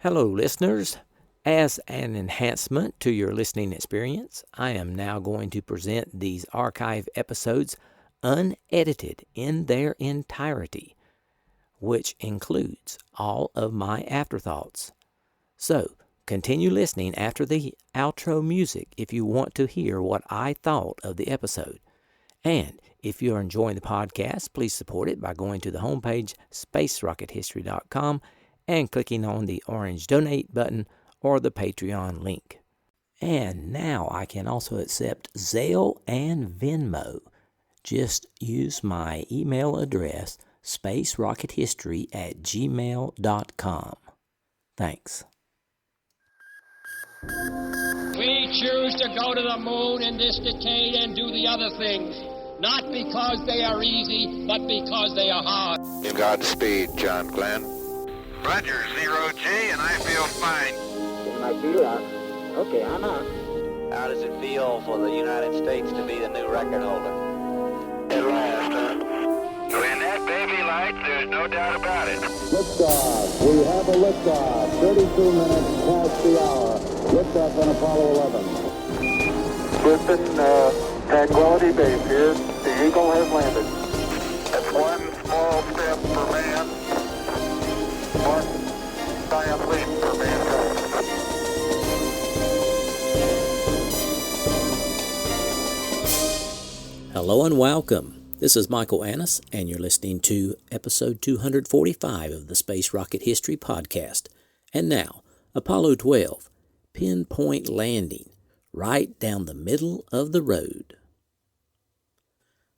Hello, listeners. As an enhancement to your listening experience, I am now going to present these archive episodes unedited in their entirety, which includes all of my afterthoughts. So, continue listening after the outro music if you want to hear what I thought of the episode. And if you're enjoying the podcast, please support it by going to the homepage, spacerockethistory.com, and clicking on the orange donate button or the Patreon link. And now I can also accept Zelle and Venmo. Just use my email address, spacerockethistory@gmail.com. Thanks. We choose to go to the moon in this decade and do the other things, not because they are easy, but because they are hard. Godspeed, John Glenn. Roger, 0G, and I feel fine. I feel okay, I'm on. How does it feel for the United States to be the new record holder? At last, huh? When that baby lights, there's no doubt about it. Liftoff. We have a liftoff. 32 minutes past the hour. Liftoff on Apollo 11. Houston, Tranquility Base here. The Eagle has landed. That's one small step for man, one giant leap for mankind. Hello and welcome. This is Michael Annis, and you're listening to episode 245 of the Space Rocket History Podcast. And now, Apollo 12, pinpoint landing, right down the middle of the road.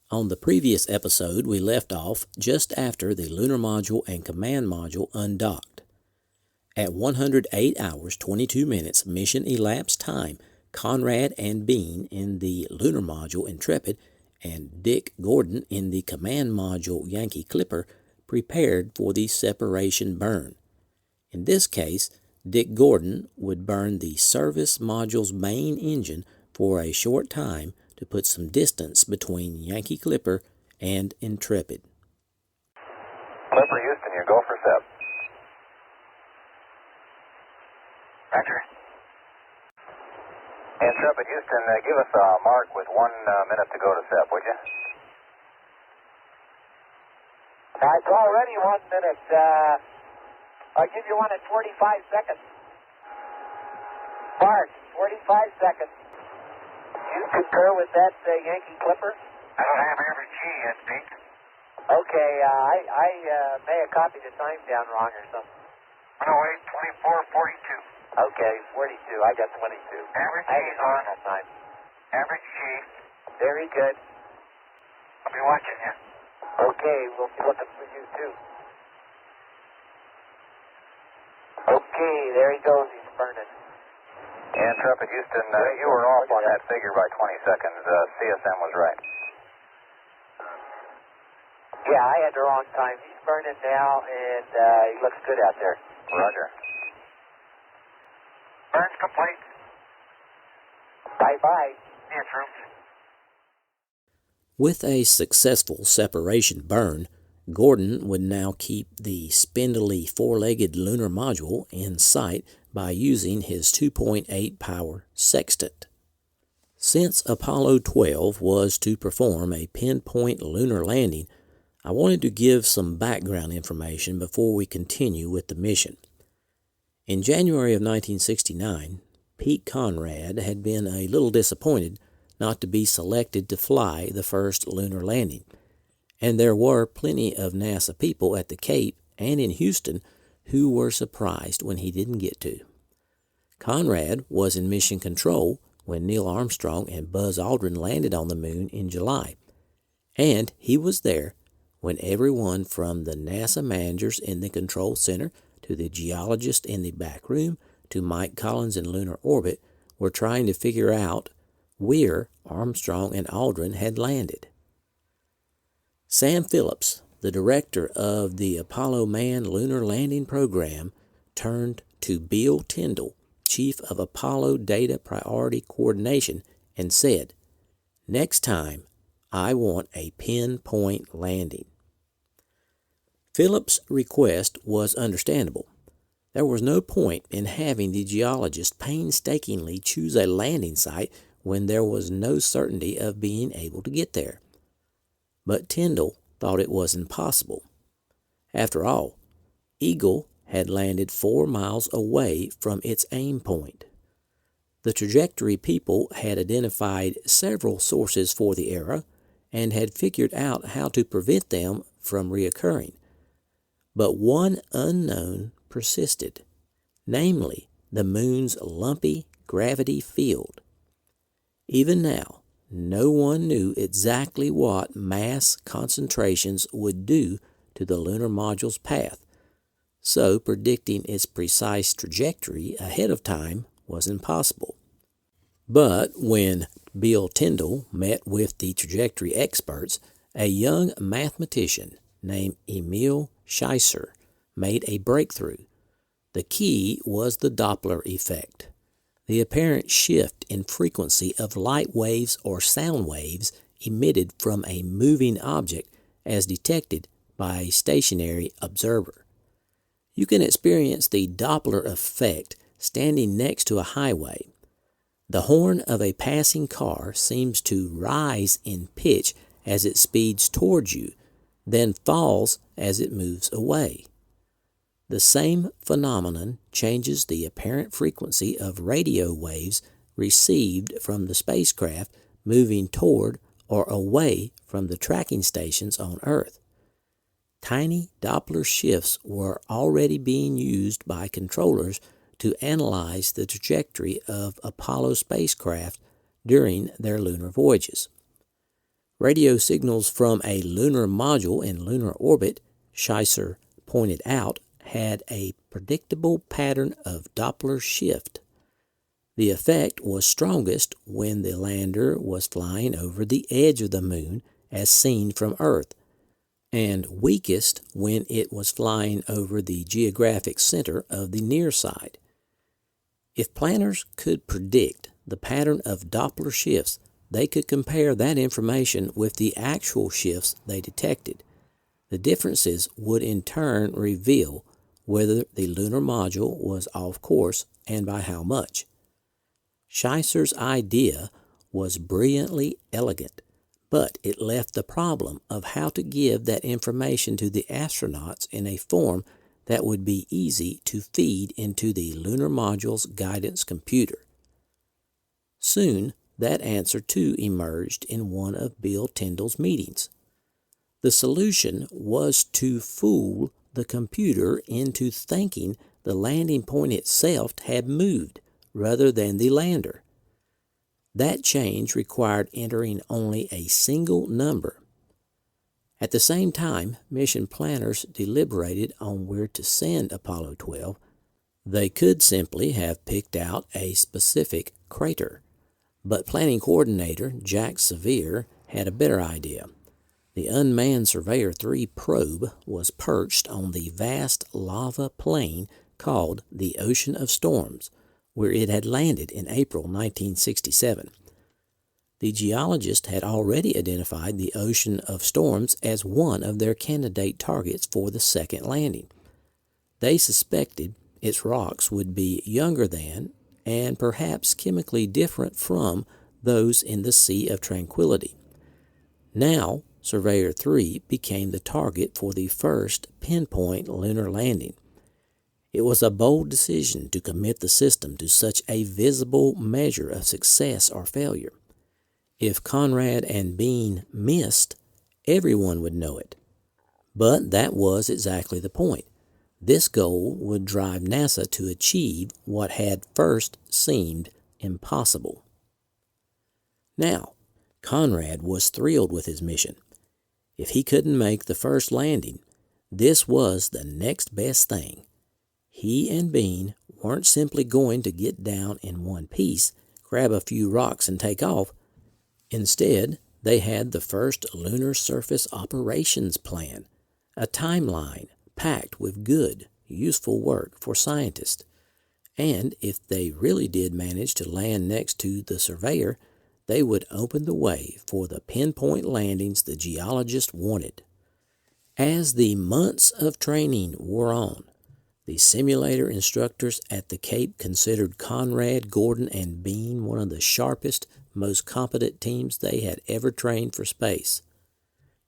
On the previous episode, we left off just after the lunar module and command module undocked. At 108 hours, 22 minutes mission elapsed time, Conrad and Bean in the lunar module Intrepid and Dick Gordon in the command module Yankee Clipper prepared for the separation burn. In this case, Dick Gordon would burn the service module's main engine for a short time to put some distance between Yankee Clipper and Intrepid. Clipper Houston, you go for SEP. Roger. Intrepid Houston, give us a mark with 1 minute to go to SEP, would you? It's already 1 minute. I'll give you one at 45 seconds. Mark, 45 seconds. You concur with that Yankee Clipper? I don't have every G yet, Pete. Okay, I may have copied the time down wrong or something. 108, 24, 42. Okay, 42. I got 22. Average I G didn't is on. that time. Average G. Very good. I'll be watching you. Okay, we'll be looking for you too. Okay, there he goes. He's burning. Intrepid Houston, you were off on that figure by 20 seconds. CSM was right. Yeah, I had the wrong time. He's burning now, and he looks good out there. Roger. Burn's complete. Bye-bye. See you, troops. With a successful separation burn, Gordon would now keep the spindly four-legged lunar module in sight by using his 2.8 power sextant. Since Apollo 12 was to perform a pinpoint lunar landing, I wanted to give some background information before we continue with the mission. In January of 1969, Pete Conrad had been a little disappointed not to be selected to fly the first lunar landing, and there were plenty of NASA people at the Cape and in Houston who were surprised when he didn't get to. Conrad was in mission control when Neil Armstrong and Buzz Aldrin landed on the moon in July, and he was there when everyone from the NASA managers in the control center to the geologist in the back room to Mike Collins in lunar orbit were trying to figure out where Armstrong and Aldrin had landed. Sam Phillips, the director of the Apollo Manned Lunar Landing Program, turned to Bill Tyndall, chief of Apollo Data Priority Coordination, and said, "Next time, I want a pinpoint landing." Phillips' request was understandable. There was no point in having the geologist painstakingly choose a landing site when there was no certainty of being able to get there. But Tyndall thought it was impossible. After all, Eagle had landed 4 miles away from its aim point. The trajectory people had identified several sources for the error and had figured out how to prevent them from reoccurring. But one unknown persisted, namely the moon's lumpy gravity field. Even now, no one knew exactly what mass concentrations would do to the lunar module's path, so predicting its precise trajectory ahead of time was impossible. But when Bill Tyndall met with the trajectory experts, a young mathematician named Emil Scheisser made a breakthrough. The key was the Doppler effect, the apparent shift in frequency of light waves or sound waves emitted from a moving object as detected by a stationary observer. You can experience the Doppler effect standing next to a highway. The horn of a passing car seems to rise in pitch as it speeds towards you, then falls as it moves away. The same phenomenon changes the apparent frequency of radio waves received from the spacecraft moving toward or away from the tracking stations on Earth. Tiny Doppler shifts were already being used by controllers to analyze the trajectory of Apollo spacecraft during their lunar voyages. Radio signals from a lunar module in lunar orbit, Scheisser pointed out, had a predictable pattern of Doppler shift. The effect was strongest when the lander was flying over the edge of the moon as seen from Earth, and weakest when it was flying over the geographic center of the near side. If planners could predict the pattern of Doppler shifts, they could compare that information with the actual shifts they detected. The differences would in turn reveal whether the lunar module was off course and by how much. Scheisser's idea was brilliantly elegant, but it left the problem of how to give that information to the astronauts in a form that would be easy to feed into the lunar module's guidance computer. Soon, that answer too emerged in one of Bill Tyndall's meetings. The solution was to fool the computer into thinking the landing point itself had moved rather than the lander. That change required entering only a single number. At the same time, mission planners deliberated on where to send Apollo 12. They could simply have picked out a specific crater, but planning coordinator Jack Sevier had a better idea. The unmanned Surveyor 3 probe was perched on the vast lava plain called the Ocean of Storms, where it had landed in April 1967. The geologists had already identified the Ocean of Storms as one of their candidate targets for the second landing. They suspected its rocks would be younger than, and perhaps chemically different from, those in the Sea of Tranquility. Now, Surveyor 3 became the target for the first pinpoint lunar landing. It was a bold decision to commit the system to such a visible measure of success or failure. If Conrad and Bean missed, everyone would know it. But that was exactly the point. This goal would drive NASA to achieve what had first seemed impossible. Now, Conrad was thrilled with his mission. If he couldn't make the first landing, this was the next best thing. He and Bean weren't simply going to get down in one piece, grab a few rocks, and take off. Instead, they had the first lunar surface operations plan, a timeline packed with good, useful work for scientists. And if they really did manage to land next to the Surveyor, they would open the way for the pinpoint landings the geologists wanted. As the months of training wore on, The simulator instructors at the Cape considered Conrad, Gordon, and Bean one of the sharpest, most competent teams they had ever trained for space.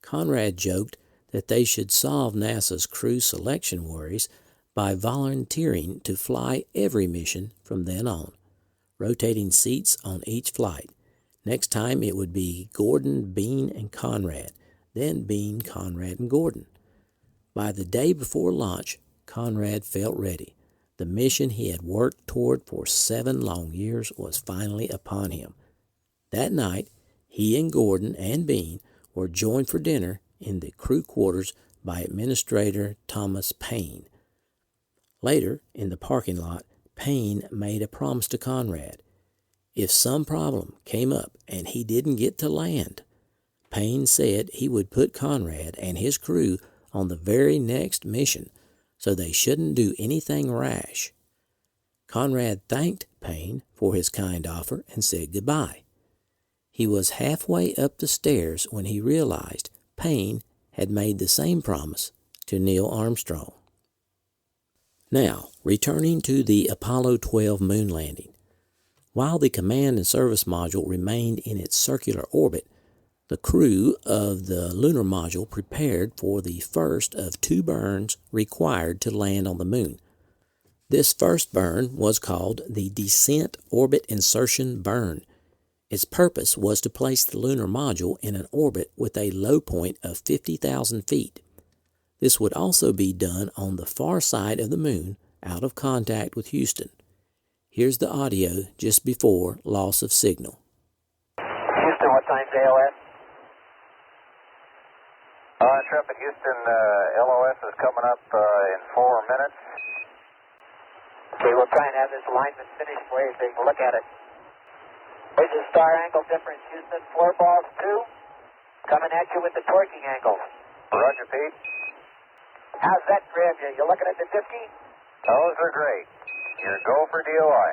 Conrad joked that they should solve NASA's crew selection worries by volunteering to fly every mission from then on, rotating seats on each flight. Next time it would be Gordon, Bean, and Conrad, then Bean, Conrad, and Gordon. By the day before launch, Conrad felt ready. The mission he had worked toward for 7 long years was finally upon him. That night, he and Gordon and Bean were joined for dinner in the crew quarters by Administrator Thomas Paine. Later, in the parking lot, Paine made a promise to Conrad. If some problem came up and he didn't get to land, Paine said he would put Conrad and his crew on the very next mission so they shouldn't do anything rash. Conrad thanked Paine for his kind offer and said goodbye. He was halfway up the stairs when he realized Paine had made the same promise to Neil Armstrong. Now, returning to the Apollo 12 moon landing. While the command and service module remained in its circular orbit, the crew of the lunar module prepared for the first of 2 burns required to land on the moon. This first burn was called the Descent Orbit Insertion Burn. Its purpose was to place the lunar module in an orbit with a low point of 50,000 feet. This would also be done on the far side of the moon, out of contact with Houston. Here's the audio just before loss of signal. Houston, what time's AOS? Intrepid Houston, LOS is coming up in 4 minutes. Okay, we'll try and have this alignment finished for you so you can look at it. There's the star angle difference, Houston. 4 balls, 2. Coming at you with the torquing angles. Roger, Pete. How's that grab you? You looking at the 50? Those are great. You're go for DOI.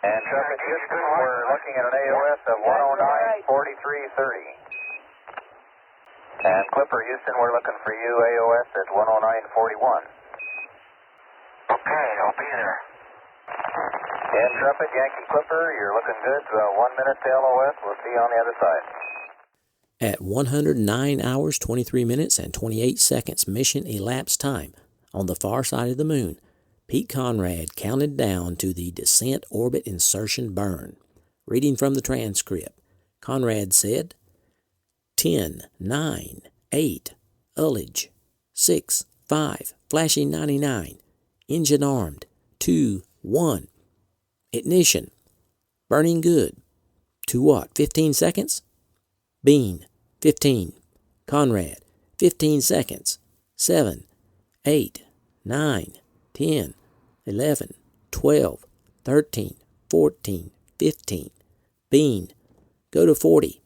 And Intrepid Houston, we're looking at an AOS of 109.4330. And Clipper Houston, we're looking for you, AOS at 109.41. Okay, I'll be there. Intrepid, Yankee Clipper, you're looking good. 1 minute to LOS. We'll see you on the other side. At 109 hours, 23 minutes, and 28 seconds mission elapsed time on the far side of the moon, Pete Conrad counted down to the Descent Orbit Insertion Burn. Reading from the transcript, Conrad said, 10, 9, 8, ullage, 6, 5, flashing 99, engine armed, 2, 1, ignition, burning good, to what, 15 seconds? Bean, 15, Conrad, 15 seconds, 7, 8, 9, 10, 11, 12, 13, 14, 15, Bean, go to 40,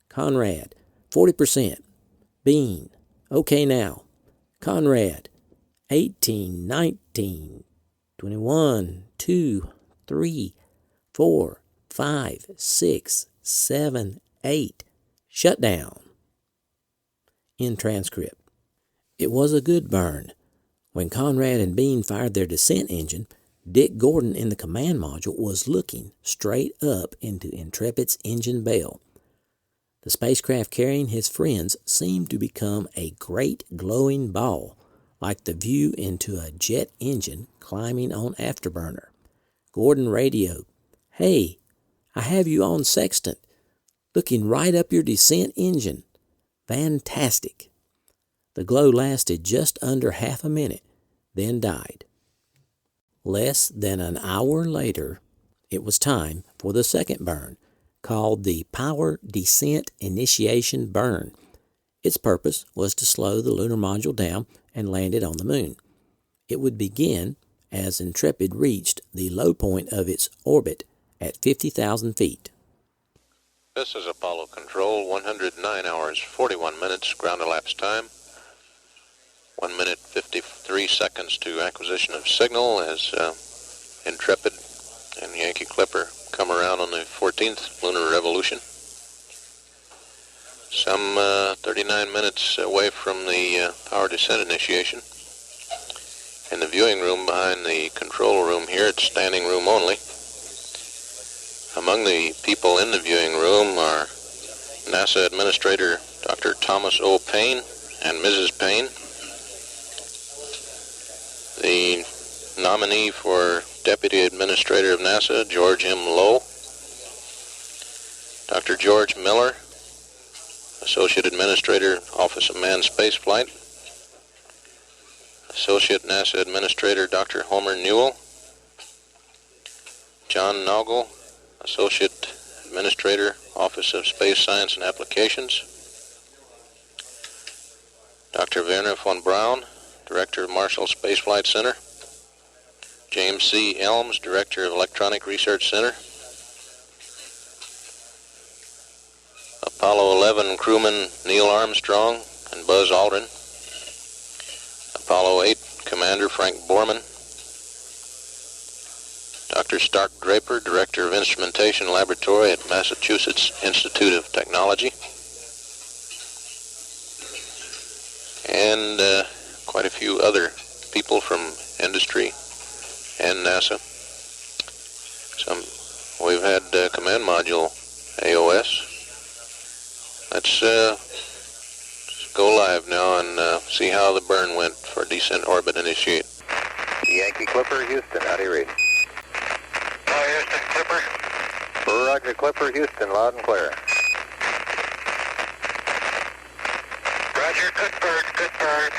Conrad, 40%, Bean, okay now, Conrad, 18, 19, 21, 2, 3, 4, 5, 6, 7, 8, shut down. In transcript. It was a good burn. When Conrad and Bean fired their descent engine, Dick Gordon in the command module was looking straight up into Intrepid's engine bell. The spacecraft carrying his friends seemed to become a great glowing ball, like the view into a jet engine climbing on afterburner. Gordon radioed, "Hey, I have you on sextant, looking right up your descent engine. Fantastic." The glow lasted just under half a minute, then died. Less than an hour later, it was time for the second burn, called the Power Descent Initiation Burn. Its purpose was to slow the lunar module down and land it on the moon. It would begin as Intrepid reached the low point of its orbit at 50,000 feet. This is Apollo Control, 109 hours, 41 minutes, ground elapsed time. 1 minute, 53 seconds to acquisition of signal as Intrepid and Yankee Clipper come around on the 14th lunar revolution. Some 39 minutes away from the power descent initiation. In the viewing room behind the control room here, it's standing room only. Among the people in the viewing room are NASA Administrator Dr. Thomas O. Payne and Mrs. Payne. The nominee for Deputy Administrator of NASA, George M. Lowe. Dr. George Miller, Associate Administrator, Office of Manned Spaceflight. Associate NASA Administrator, Dr. Homer Newell. John Naugle, Associate Administrator, Office of Space Science and Applications. Dr. Werner von Braun, Director of Marshall Space Flight Center. James C. Elms, Director of Electronic Research Center. Apollo 11 crewmen Neil Armstrong and Buzz Aldrin. Apollo 8 Commander Frank Borman. Dr. Stark Draper, Director of Instrumentation Laboratory at Massachusetts Institute of Technology. And quite a few other people from industry and NASA. We've had Command Module AOS. Let's go live now and see how the burn went for descent orbit initiate. Yankee Clipper, Houston, how do you read? Houston, Clipper. Roger, Clipper, Houston, loud and clear. Roger, good bird, good bird.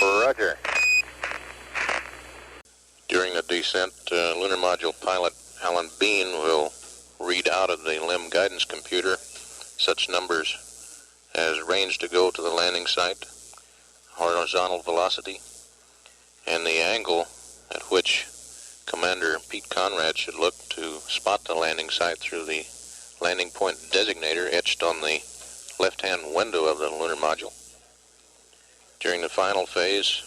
Roger. During the descent, Lunar Module pilot Alan Bean will read out of the LIM guidance computer such numbers as range to go to the landing site, horizontal velocity, and the angle at which Commander Pete Conrad should look to spot the landing site through the landing point designator etched on the left-hand window of the lunar module. During the final phase,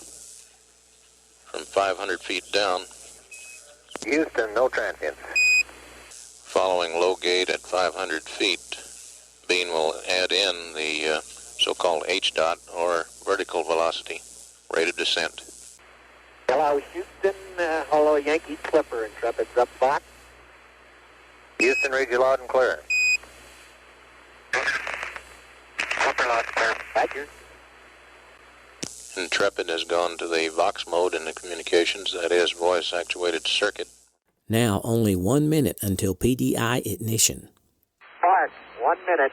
from 500 feet down, Houston, no transients. following low gate at 500 feet, Bean will add in the so-called H-dot, or vertical velocity, rate of descent. Hello, Houston. Hello, Yankee Clipper. Intrepid's up box. Houston, read you loud and clear. Clipper, loud and clear. Roger. Intrepid has gone to the Vox mode in the communications, that is, voice-actuated circuit. Now only 1 minute until PDI ignition. Mark, 1 minute.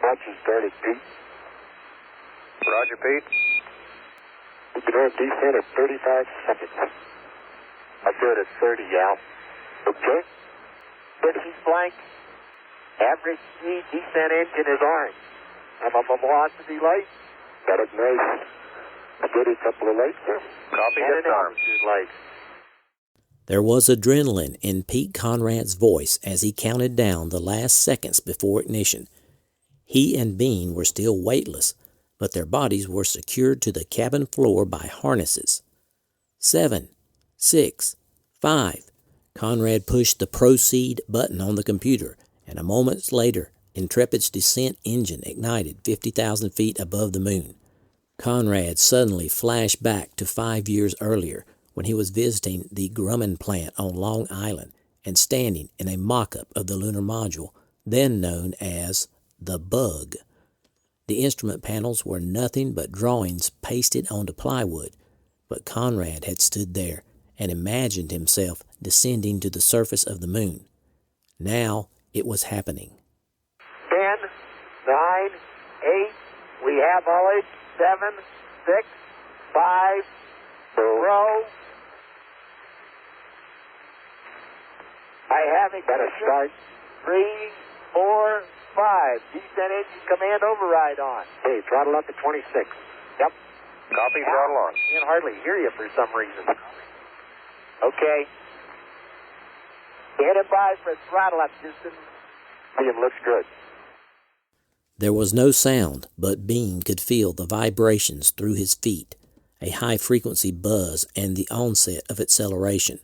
Roger, started, Pete. Roger, Pete. We can have descent at 35 seconds. I'll do it at 30, Al. Okay. Pitching blank. Average speed descent engine is orange. I'm on velocity light. Got it nice. I did a couple of lights there. Copy, And yes, an sir. altitude light. There was adrenaline in Pete Conrad's voice as he counted down the last seconds before ignition. He and Bean were still weightless, but their bodies were secured to the cabin floor by harnesses. 7, 6, 5. Conrad pushed the proceed button on the computer, and a moment later, Intrepid's descent engine ignited 50,000 feet above the moon. Conrad suddenly flashed back to 5 years earlier, when he was visiting the Grumman plant on Long Island and standing in a mock-up of the lunar module, then known as the Bug. The instrument panels were nothing but drawings pasted onto plywood, but Conrad had stood there and imagined himself descending to the surface of the moon. Now it was happening. 10, 9, 8, we have all 8, 7, 6, 5, row. I have it. Better start. 3, 4, 5. Descent engine command override on. Hey, throttle up to 26. Yep. Copy, throttle on. Can't hardly hear you for some reason. Okay. Stand by for throttle up, Houston. It looks good. There was no sound, but Bean could feel the vibrations through his feet, a high-frequency buzz, and the onset of acceleration.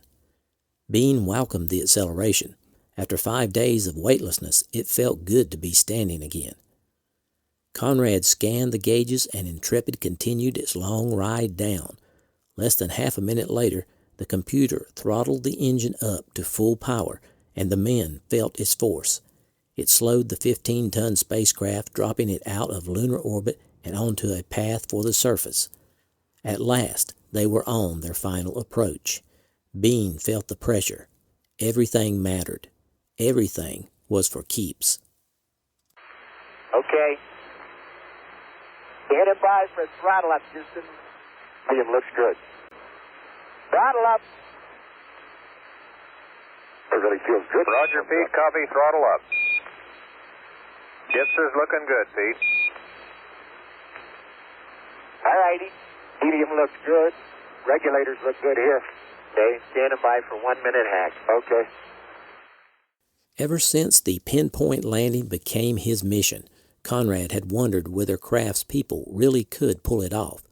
Bean welcomed the acceleration. After 5 days of weightlessness, it felt good to be standing again. Conrad scanned the gauges, and Intrepid continued its long ride down, Less than half a minute later, the computer throttled the engine up to full power, and the men felt its force. It slowed the 15-ton spacecraft, dropping it out of lunar orbit and onto a path for the surface. At last, they were on their final approach. Bean felt the pressure. Everything mattered. Everything was for keeps. Okay. Stand by for throttle up, Houston. Liam looks good. Throttle up. It really feels good. Roger, Pete. Copy. Throttle up. Gipser's looking good, Pete. All righty. Medium looks good. Regulators look good here. Okay. Standing by for 1 minute hack. Okay. Ever since the pinpoint landing became his mission, Conrad had wondered whether Kraft's people really could pull it off.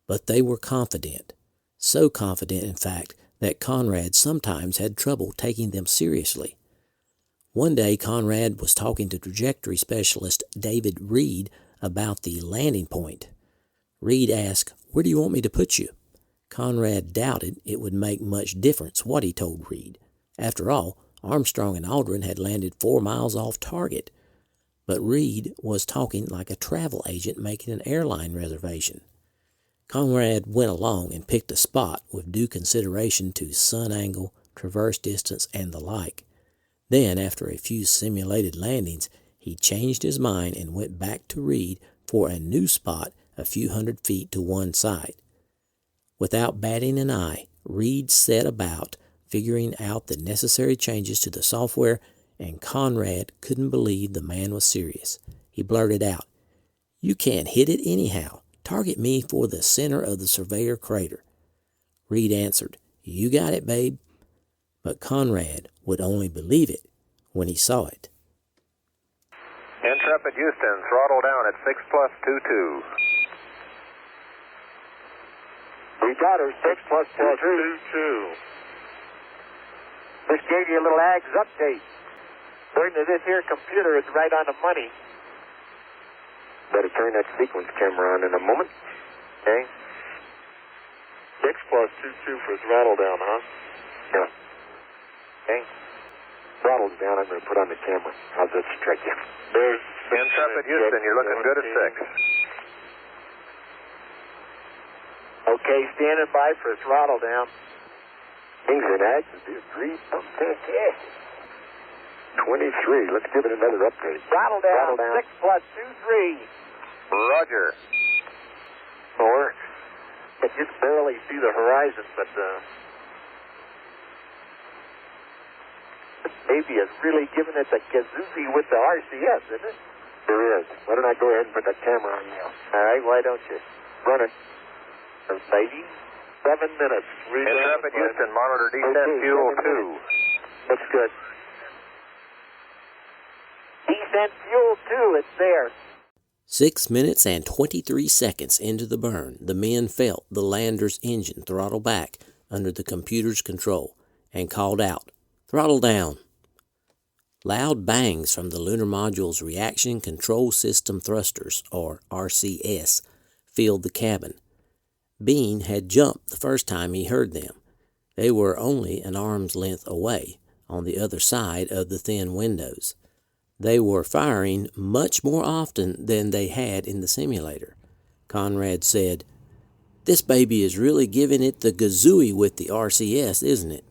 But they were confident. So confident, in fact, that Conrad sometimes had trouble taking them seriously. One day, Conrad was talking to trajectory specialist David Reed about the landing point. Reed asked, "Where do you want me to put you?" Conrad doubted it would make much difference what he told Reed. After all, Armstrong and Aldrin had landed 4 miles off target. But Reed was talking like a travel agent making an airline reservation. Conrad went along and picked a spot with due consideration to sun angle, traverse distance, and the like. Then, after a few simulated landings, he changed his mind and went back to Reed for a new spot a few hundred feet to one side. Without batting an eye, Reed set about figuring out the necessary changes to the software, and Conrad couldn't believe the man was serious. He blurted out, "You can't hit it anyhow. Target me for the center of the Surveyor crater." Reed answered, "You got it, babe." But Conrad would only believe it when he saw it. Intrepid Houston, throttle down at 6+22. We got her 6+22. This gave you a little AGS update. According to this here computer, it's right on the money. Better turn that sequence camera on in a moment. Okay. 6+22 for throttle down, huh? Yeah. Okay. Throttle's down. I'm going to put on the camera. How's that strike you? There's Intrepid Houston, you're looking good at 6. Okay, standing by for throttle down. Things in action, dude. 23. Let's give it another update. Throttle down. 6+23. Roger. 4. I can just barely see the horizon, but this baby is really giving it the kazoozie with the RCS, isn't it? There is. Why don't I go ahead and put the camera on you? All right, why don't you? Run it. Baby. 7 minutes. Intrepid Houston, monitor descent fuel 2. Looks good. Descent fuel 2, it's there. 6 minutes and 23 seconds into the burn, the men felt the lander's engine throttle back under the computer's control and called out, "Throttle down." Loud bangs from the lunar module's Reaction Control System thrusters, or RCS, filled the cabin. Bean had jumped the first time he heard them. They were only an arm's length away, on the other side of the thin windows. They were firing much more often than they had in the simulator. Conrad said, "This baby is really giving it the gazooey with the RCS, isn't it?"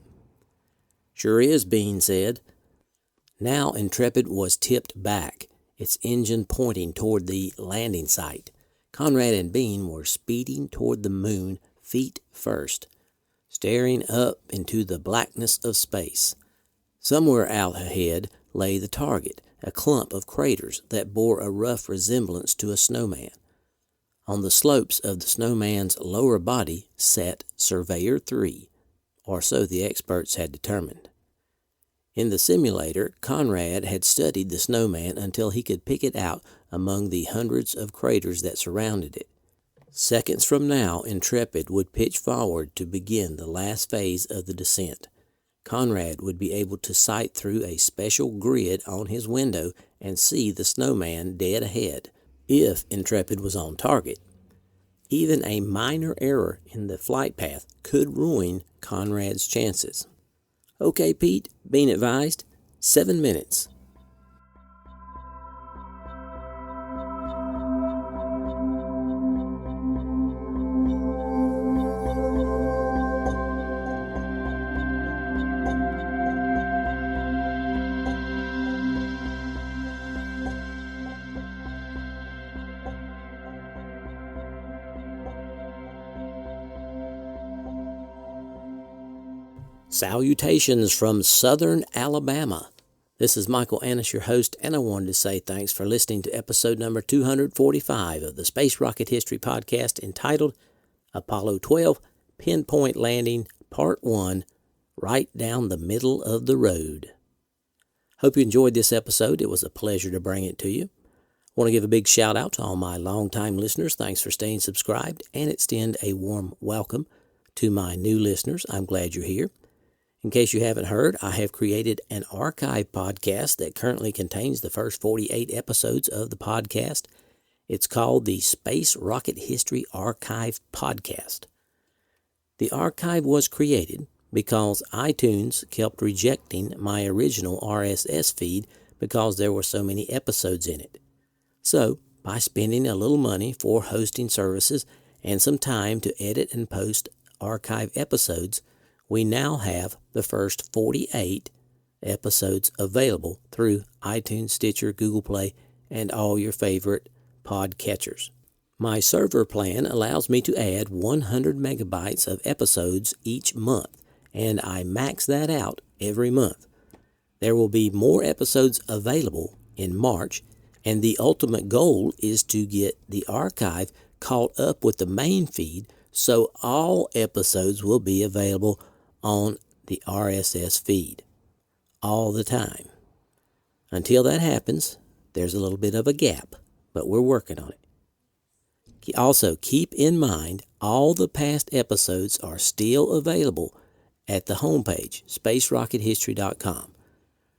"Sure is," Bean said. Now Intrepid was tipped back, its engine pointing toward the landing site. Conrad and Bean were speeding toward the moon feet first, staring up into the blackness of space. Somewhere out ahead lay the target, a clump of craters that bore a rough resemblance to a snowman. On the slopes of the snowman's lower body sat Surveyor 3, or so the experts had determined. In the simulator, Conrad had studied the snowman until he could pick it out among the hundreds of craters that surrounded it. Seconds from now, Intrepid would pitch forward to begin the last phase of the descent. Conrad would be able to sight through a special grid on his window and see the snowman dead ahead, if Intrepid was on target. Even a minor error in the flight path could ruin Conrad's chances. Okay, Pete, being advised, 7 minutes. Salutations from Southern Alabama. This is Michael Annis, your host, and I wanted to say thanks for listening to episode number 245 of the Space Rocket History Podcast entitled Apollo 12 Pinpoint Landing Part 1, Right Down the Middle of the Road. Hope you enjoyed this episode. It was a pleasure to bring it to you. I want to give a big shout out to all my longtime listeners. Thanks for staying subscribed, and extend a warm welcome to my new listeners. I'm glad you're here. In case you haven't heard, I have created an archive podcast that currently contains the first 48 episodes of the podcast. It's called the Space Rocket History Archive Podcast. The archive was created because iTunes kept rejecting my original RSS feed because there were so many episodes in it. So, by spending a little money for hosting services and some time to edit and post archive episodes, we now have the first 48 episodes available through iTunes, Stitcher, Google Play, and all your favorite podcatchers. My server plan allows me to add 100 megabytes of episodes each month, and I max that out every month. There will be more episodes available in March, and the ultimate goal is to get the archive caught up with the main feed so all episodes will be available on the RSS feed all the time. Until that happens, there's a little bit of a gap, but we're working on it. Also, keep in mind all the past episodes are still available at the homepage, spacerockethistory.com.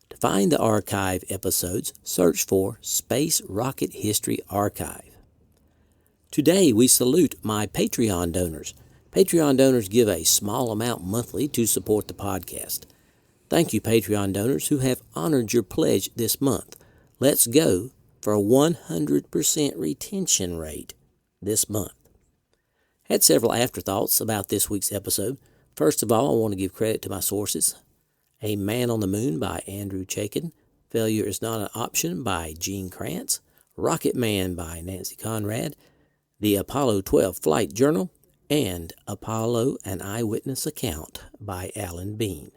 To find the archive episodes, search for Space Rocket History Archive. Today, we salute my Patreon donors. Patreon donors give a small amount monthly to support the podcast. Thank you, Patreon donors who have honored your pledge this month. Let's go for a 100% retention rate this month. Had several afterthoughts about this week's episode. First of all, I want to give credit to my sources. A Man on the Moon by Andrew Chaikin, Failure is Not an Option by Gene Kranz, Rocket Man by Nancy Conrad, the Apollo 12 Flight Journal, and Apollo, an Eyewitness Account by Alan Bean.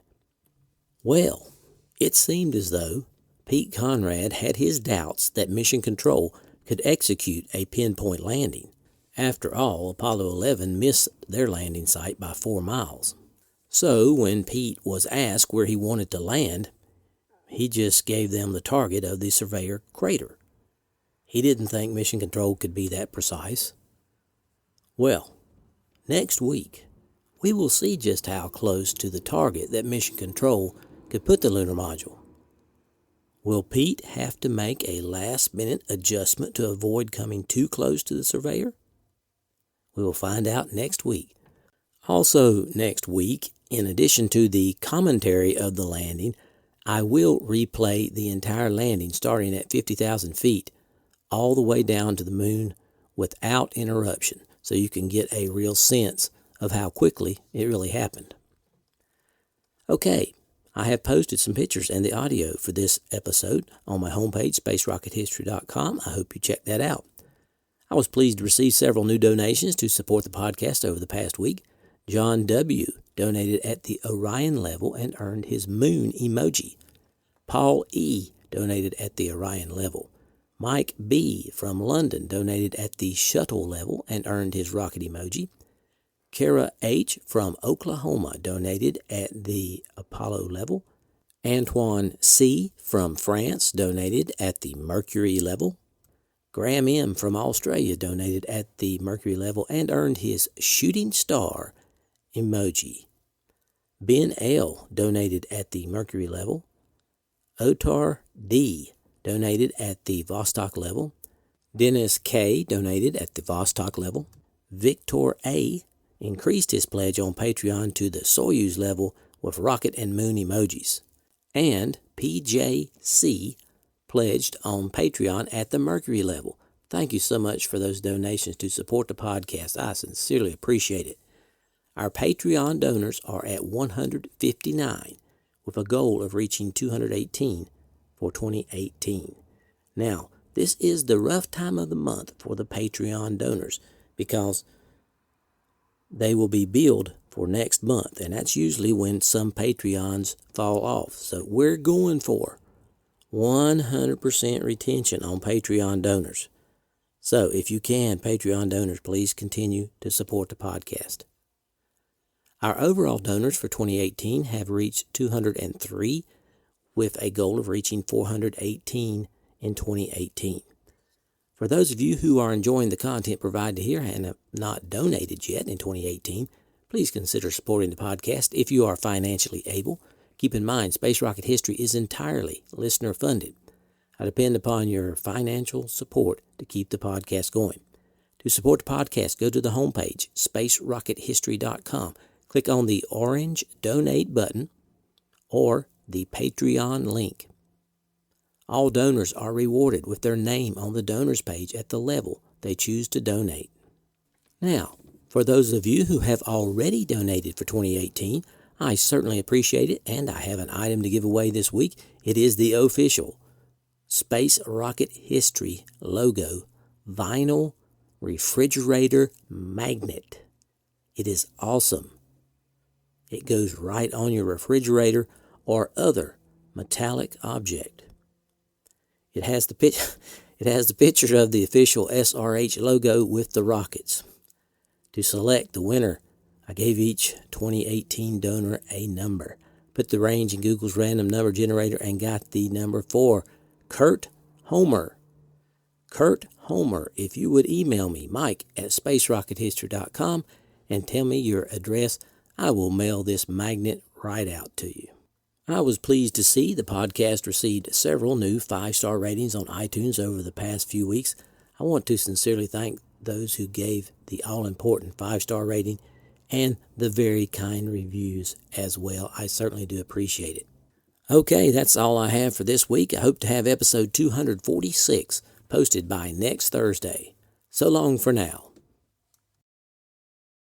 Well, it seemed as though Pete Conrad had his doubts that Mission Control could execute a pinpoint landing. After all, Apollo 11 missed their landing site by 4 miles. So when Pete was asked where he wanted to land, he just gave them the target of the Surveyor crater. He didn't think Mission Control could be that precise. Well, next week, we will see just how close to the target that Mission Control could put the lunar module. Will Pete have to make a last-minute adjustment to avoid coming too close to the Surveyor? We will find out next week. Also next week, in addition to the commentary of the landing, I will replay the entire landing starting at 50,000 feet all the way down to the moon without interruption, so you can get a real sense of how quickly it really happened. Okay, I have posted some pictures and the audio for this episode on my homepage, spacerockethistory.com. I hope you check that out. I was pleased to receive several new donations to support the podcast over the past week. John W. donated at the Orion level and earned his moon emoji. Paul E. donated at the Orion level. Mike B. from London donated at the shuttle level and earned his rocket emoji. Kara H. from Oklahoma donated at the Apollo level. Antoine C. from France donated at the Mercury level. Graham M. from Australia donated at the Mercury level and earned his shooting star emoji. Ben L. donated at the Mercury level. Otar D. donated at the Vostok level. Dennis K. donated at the Vostok level. Victor A. increased his pledge on Patreon to the Soyuz level with rocket and moon emojis. And PJC pledged on Patreon at the Mercury level. Thank you so much for those donations to support the podcast. I sincerely appreciate it. Our Patreon donors are at 159 with a goal of reaching 218 for 2018. Now, this is the rough time of the month for the Patreon donors because they will be billed for next month, and that's usually when some Patreons fall off. So we're going for 100% retention on Patreon donors. So if you can, Patreon donors, please continue to support the podcast. Our overall donors for 2018 have reached 203 with a goal of reaching 418 in 2018. For those of you who are enjoying the content provided here and have not donated yet in 2018, please consider supporting the podcast if you are financially able. Keep in mind, Space Rocket History is entirely listener funded. I depend upon your financial support to keep the podcast going. To support the podcast, go to the homepage, spacerockethistory.com. Click on the orange donate button or the Patreon link. All donors are rewarded with their name on the donors page at the level they choose to donate. Now, for those of you who have already donated for 2018, I certainly appreciate it, and I have an item to give away this week. It is the official Space Rocket History logo vinyl refrigerator magnet. It is awesome. It goes right on your refrigerator or other metallic object. It has the picture of the official SRH logo with the rockets. To select the winner, I gave each 2018 donor a number. Put the range in Google's random number generator and got the number for Kurt Homer. Kurt Homer, if you would email me, mike@spacerockethistory.com, and tell me your address, I will mail this magnet right out to you. I was pleased to see the podcast received several new 5-star ratings on iTunes over the past few weeks. I want to sincerely thank those who gave the all-important 5-star rating and the very kind reviews as well. I certainly do appreciate it. Okay, that's all I have for this week. I hope to have episode 246 posted by next Thursday. So long for now.